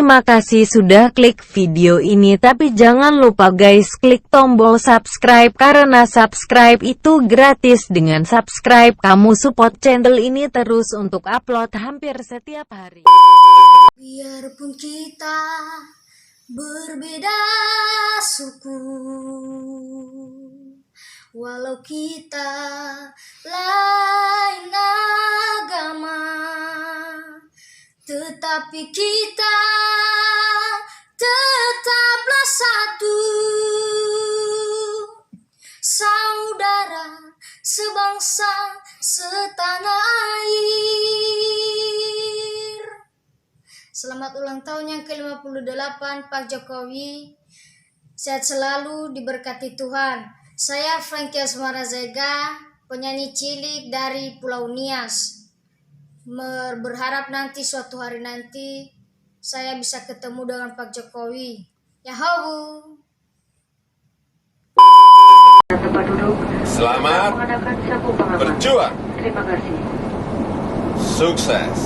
Terima kasih sudah klik video ini, tapi jangan lupa guys klik tombol subscribe karena subscribe itu gratis. Dengan subscribe kamu support channel ini terus untuk upload hampir setiap hari. Biarpun kita berbeda suku, walau kita lain agama, tetapi kita tetaplah satu, saudara sebangsa setanah air. Selamat ulang tahun yang ke-58 Pak Jokowi. Sehat selalu, diberkati Tuhan. Saya Frankie Asmara Zega, penyanyi cilik dari Pulau Nias. Berharap nanti suatu hari nanti saya bisa ketemu dengan Pak Jokowi. Yahoo! Tempat duduk. Selamat Mengadakan sapu pengaman. berjuang. Terima kasih. Sukses.